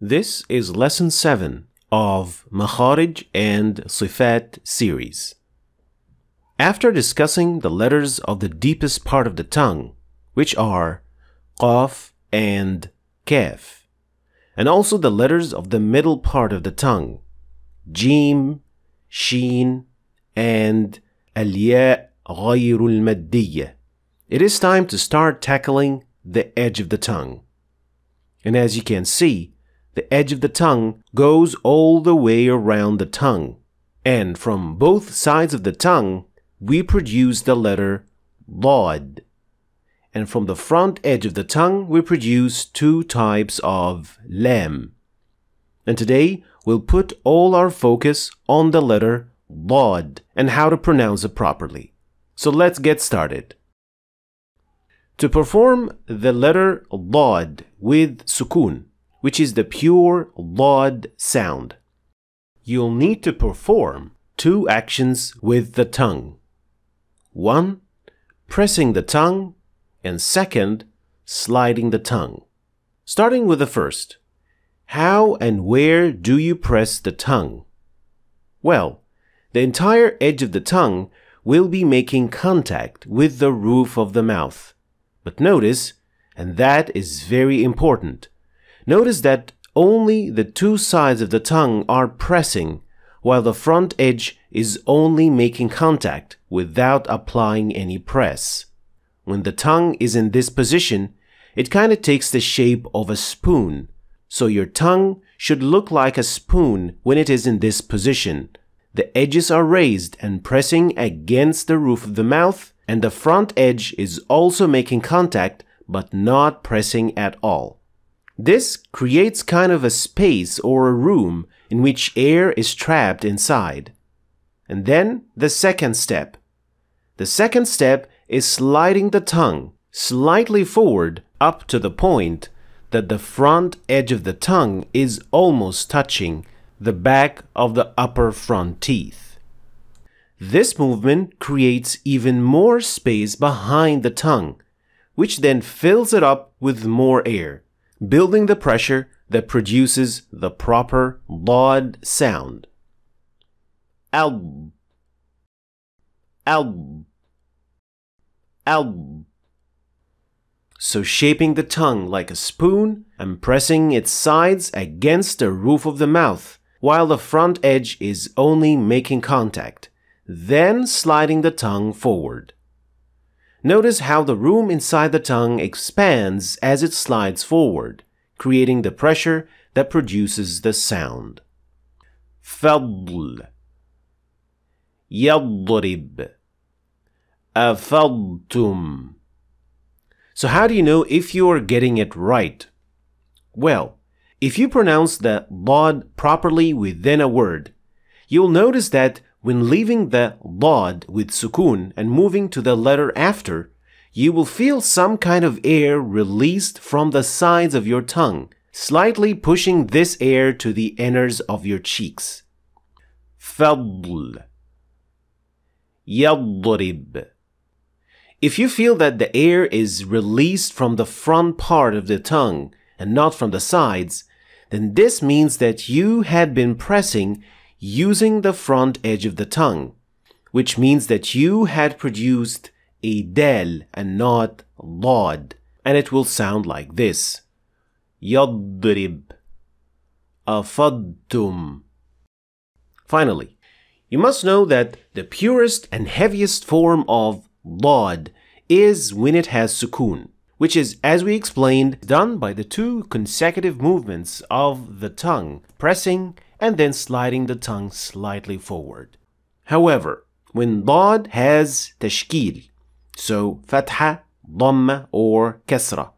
This is Lesson 7 of Makharij and Sifaat series. After discussing the letters of the deepest part of the tongue, which are Qaf and Kaf, and also the letters of the middle part of the tongue, Jim, Sheen, and Al-Ya Ghayrul Maddiyya, it is time to start tackling the edge of the tongue. And as you can see, the edge of the tongue goes all the way around the tongue, and from both sides of the tongue we produce the letter Dad, and from the front edge of the tongue we produce two types of Lam. And today we'll put all our focus on the letter Dad and how to pronounce it properly. So let's get started. To perform the letter Dad with sukun, which is the pure Dad sound, you'll need to perform two actions with the tongue. One, pressing the tongue, and second, sliding the tongue. Starting with the first, how and where do you press the tongue? Well, the entire edge of the tongue will be making contact with the roof of the mouth. But notice, and that is very important, notice that only the two sides of the tongue are pressing, while the front edge is only making contact without applying any press. When the tongue is in this position, it kind of takes the shape of a spoon. So your tongue should look like a spoon when it is in this position. The edges are raised and pressing against the roof of the mouth, and the front edge is also making contact but not pressing at all. This creates kind of a space or a room in which air is trapped inside. And then the second step. The second step is sliding the tongue slightly forward up to the point that the front edge of the tongue is almost touching the back of the upper front teeth. This movement creates even more space behind the tongue, which then fills it up with more air, building the pressure that produces the proper Dad sound. Alb, alb, alb. So shaping the tongue like a spoon and pressing its sides against the roof of the mouth, while the front edge is only making contact, then sliding the tongue forward. Notice how the room inside the tongue expands as it slides forward, creating the pressure that produces the sound. Fadl, yadrib, afadtum. So how do you know if you are getting it right? Well, if you pronounce the Dad properly within a word, you'll notice that when leaving the Dad with sukun and moving to the letter after, you will feel some kind of air released from the sides of your tongue, slightly pushing this air to the inners of your cheeks. Fadl, yadrib. If you feel that the air is released from the front part of the tongue and not from the sides, then this means that you had been pressing using the front edge of the tongue, which means that you had produced a dal and not Dad, and it will sound like this. Yadrib, afadtum. Finally, you must know that the purest and heaviest form of Dad is when it has sukun, which is, as we explained, done by the two consecutive movements of the tongue, pressing and then sliding the tongue slightly forward. However, when Dad has tashkil, so fatha, dhamma or kasra,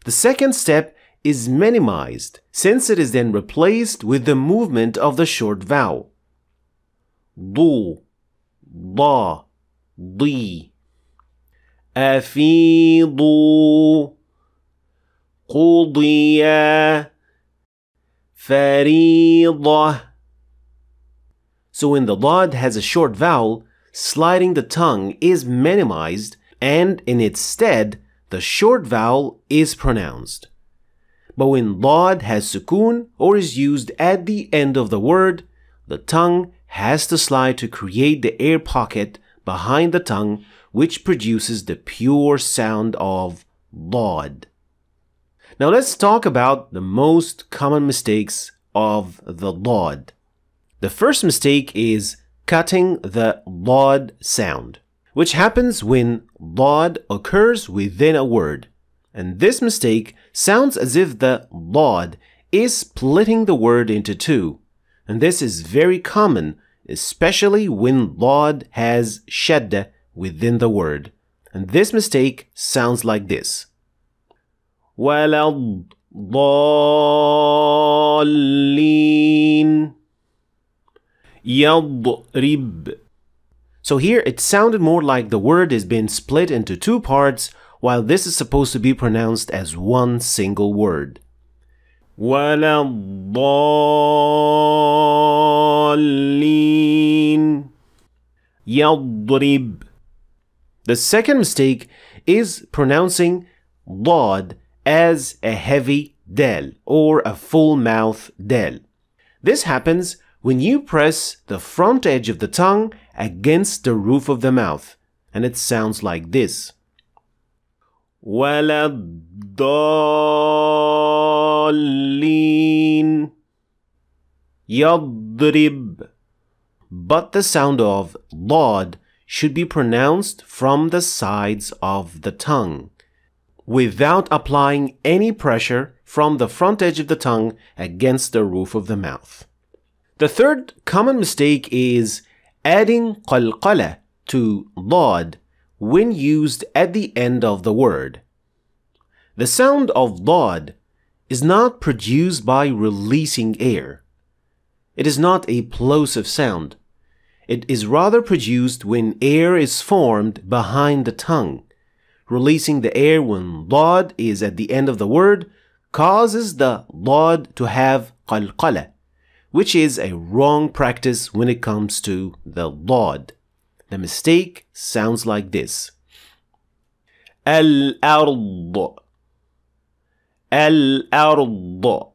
the second step is minimized since it is then replaced with the movement of the short vowel. Du, da, di. Afidu, qudiya, faridah. So when the Dad has a short vowel, sliding the tongue is minimized and in its stead, the short vowel is pronounced. But when lad has sukoon or is used at the end of the word, the tongue has to slide to create the air pocket behind the tongue, which produces the pure sound of lad. Now let's talk about the most common mistakes of the lad. The first mistake is cutting the lad sound, which happens when lad occurs within a word. And this mistake sounds as if the lad is splitting the word into two. And this is very common, especially when lad has shadda within the word. And this mistake sounds like this. وَلَا الضَّالِّينَ يَضْرِبْ. So here it sounded more like the word is being split into two parts, while this is supposed to be pronounced as one single word. وَلَا الضَّالِّينَ يَضْرِبْ. The second mistake is pronouncing lad as a heavy dal or a full mouth dal. This happens when you press the front edge of the tongue against the roof of the mouth, and it sounds like this. وَلَا الضَّالِّينَ يَضْرِبْ. But the sound of lad should be pronounced from the sides of the tongue, without applying any pressure from the front edge of the tongue against the roof of the mouth. The third common mistake is adding qalqala to lad when used at the end of the word. The sound of lad is not produced by releasing air. It is not a plosive sound. It is rather produced when air is formed behind the tongue. Releasing the air when lad is at the end of the word causes the lad to have qalqala, which is a wrong practice when it comes to the lad. The mistake sounds like this. Al-ard. Al-ard.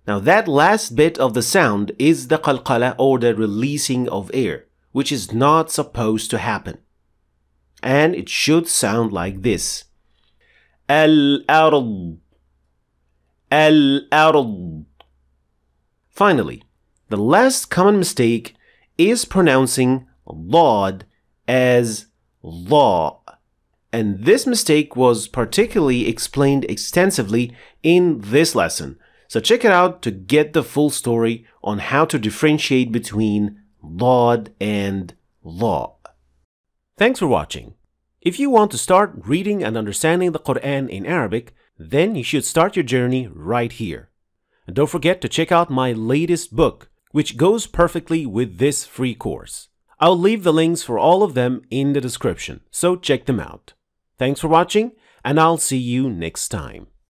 Now that last bit of the sound is the qalqala or the releasing of air, which is not supposed to happen. And it should sound like this. Al-ard. Al-ard. Finally, the last common mistake is pronouncing lad as law. And this mistake was particularly explained extensively in this lesson. So check it out to get the full story on how to differentiate between lad and law. Thanks for watching. If you want to start reading and understanding the Quran in Arabic, then you should start your journey right here. And don't forget to check out my latest book, which goes perfectly with this free course. I'll leave the links for all of them in the description, so check them out. Thanks for watching, and I'll see you next time.